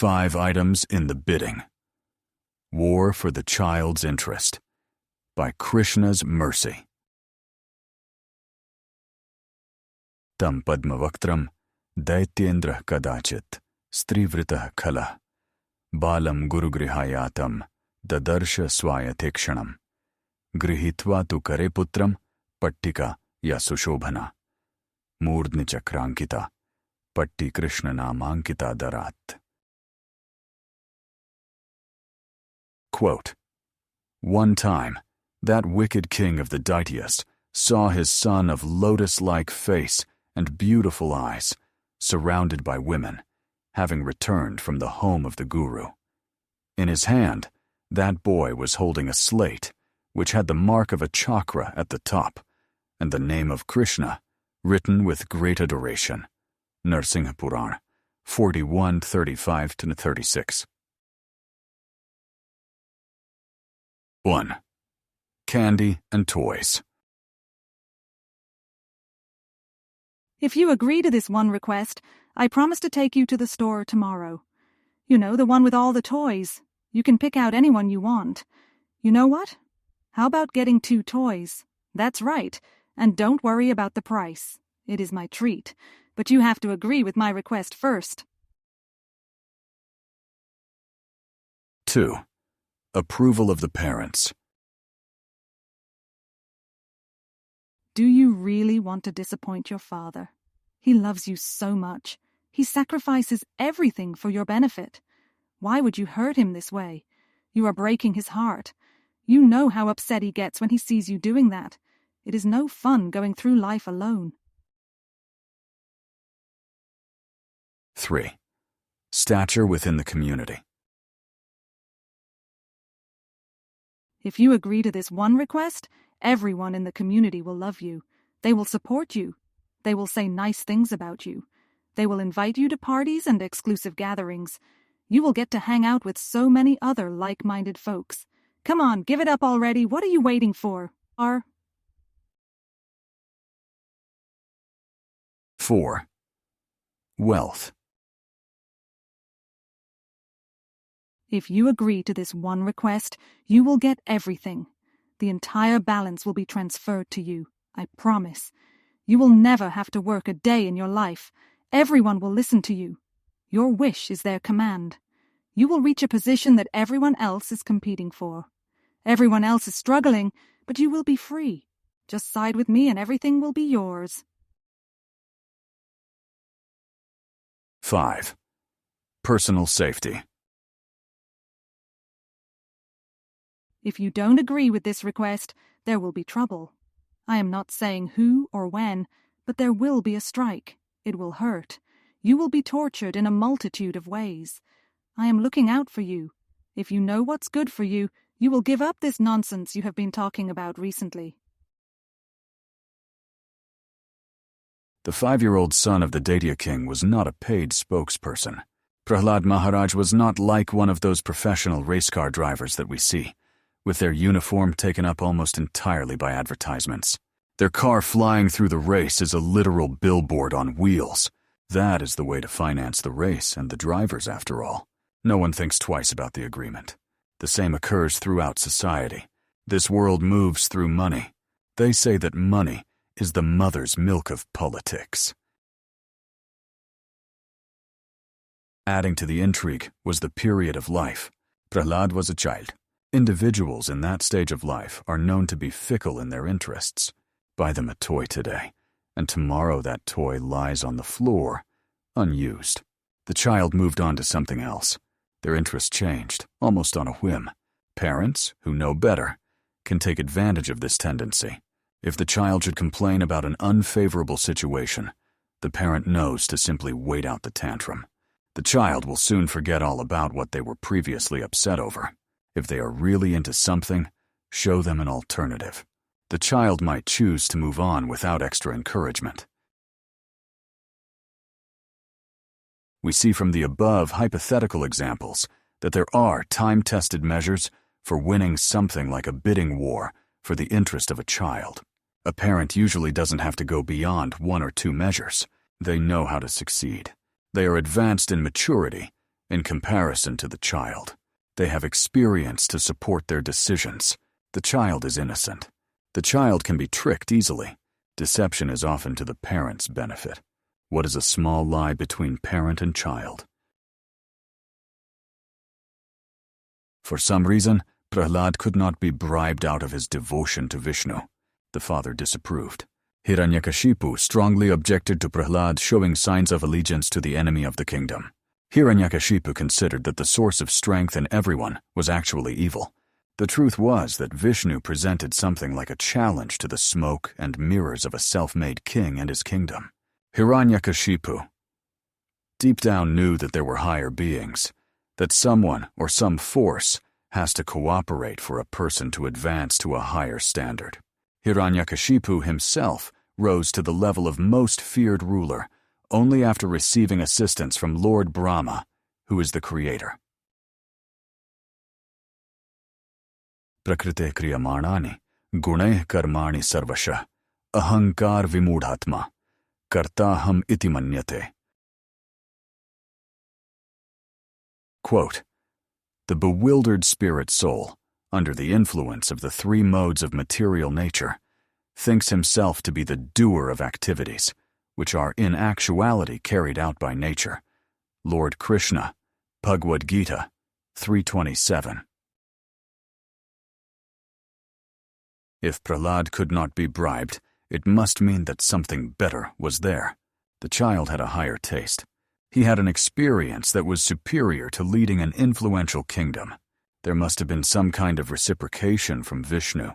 5 items in the bidding. War for the Child's Interest by Krishna's Mercy. Tam Padmavaktram Daityendra Kadachit Strivritah Khala Balam Gurugrihayatam Dadarsha Swayatekshanam Grihitva tu Kareputram Pattika Yasushoභana Murdni Chakrankita Patti Krishna Namankita Darat. Quote, one time, that wicked king of the Daityas saw his son of lotus-like face and beautiful eyes, surrounded by women, having returned from the home of the guru. In his hand, that boy was holding a slate, which had the mark of a chakra at the top, and the name of Krishna, written with great adoration. Narasimha Purana, 41:35-36. 1. Candy and toys. If you agree to this one request, I promise to take you to the store tomorrow. You know, the one with all the toys. You can pick out anyone you want. You know what? How about getting 2 toys? That's right. And don't worry about the price. It is my treat. But you have to agree with my request first. 2. Approval of the parents. Do you really want to disappoint your father? He loves you so much. He sacrifices everything for your benefit. Why would you hurt him this way? You are breaking his heart. You know how upset he gets when he sees you doing that. It is no fun going through life alone. 3. Stature within the community. If you agree to this one request, everyone in the community will love you. They will support you. They will say nice things about you. They will invite you to parties and exclusive gatherings. You will get to hang out with so many other like-minded folks. Come on, give it up already. What are you waiting for? 4. Wealth. If you agree to this one request, you will get everything. The entire balance will be transferred to you, I promise. You will never have to work a day in your life. Everyone will listen to you. Your wish is their command. You will reach a position that everyone else is competing for. Everyone else is struggling, but you will be free. Just side with me and everything will be yours. 5. Personal safety. If you don't agree with this request, there will be trouble. I am not saying who or when, but there will be a strike. It will hurt. You will be tortured in a multitude of ways. I am looking out for you. If you know what's good for you, you will give up this nonsense you have been talking about recently. The 5-year-old son of the Daitya king was not a paid spokesperson. Prahlad Maharaj was not like one of those professional race car drivers that we see, with their uniform taken up almost entirely by advertisements. Their car flying through the race is a literal billboard on wheels. That is the way to finance the race and the drivers, after all. No one thinks twice about the agreement. The same occurs throughout society. This world moves through money. They say that money is the mother's milk of politics. Adding to the intrigue was the period of life. Prahlad was a child. Individuals in that stage of life are known to be fickle in their interests. Buy them a toy today, and tomorrow that toy lies on the floor, unused. The child moved on to something else. Their interest changed, almost on a whim. Parents, who know better, can take advantage of this tendency. If the child should complain about an unfavorable situation, the parent knows to simply wait out the tantrum. The child will soon forget all about what they were previously upset over. If they are really into something, show them an alternative. The child might choose to move on without extra encouragement. We see from the above hypothetical examples that there are time-tested measures for winning something like a bidding war for the interest of a child. A parent usually doesn't have to go beyond 1 or 2 measures. They know how to succeed. They are advanced in maturity in comparison to the child. They have experience to support their decisions. The child is innocent. The child can be tricked easily. Deception is often to the parent's benefit. What is a small lie between parent and child? For some reason, Prahlad could not be bribed out of his devotion to Vishnu. The father disapproved. Hiranyakashipu strongly objected to Prahlad showing signs of allegiance to the enemy of the kingdom. Hiranyakashipu considered that the source of strength in everyone was actually evil. The truth was that Vishnu presented something like a challenge to the smoke and mirrors of a self-made king and his kingdom. Hiranyakashipu deep down knew that there were higher beings, that someone or some force has to cooperate for a person to advance to a higher standard. Hiranyakashipu himself rose to the level of most feared ruler only after receiving assistance from Lord Brahma, who is the creator. Prakrite kriyamanani, guneh karmani sarvasha, ahankar vimudhatma, kartaham iti manyate. Quote, the bewildered spirit soul, under the influence of the three modes of material nature, thinks himself to be the doer of activities, which are in actuality carried out by nature. Lord Krishna, Bhagavad-gita 3:27. If Prahlad could not be bribed, it must mean that something better was there. The child had a higher taste. He had an experience that was superior to leading an influential kingdom. There must have been some kind of reciprocation from Vishnu,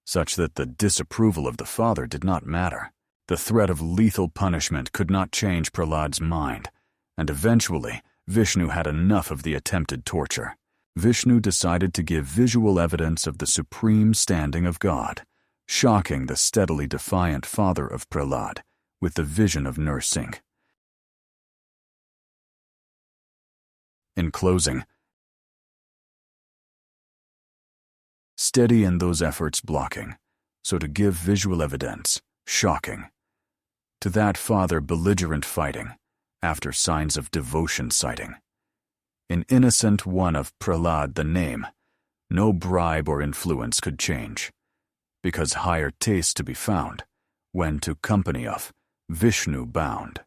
such that the disapproval of the father did not matter. The threat of lethal punishment could not change Prahlad's mind, and eventually Vishnu had enough of the attempted torture. Vishnu decided to give visual evidence of the supreme standing of God, shocking the steadily defiant father of Prahlad with the vision of Narasimha. In closing, steady in those efforts blocking, so to give visual evidence, shocking. To that father belligerent fighting, after signs of devotion citing. In innocent one of Prahlad the name, no bribe or influence could change, because higher taste to be found, when to company of Vishnu bound.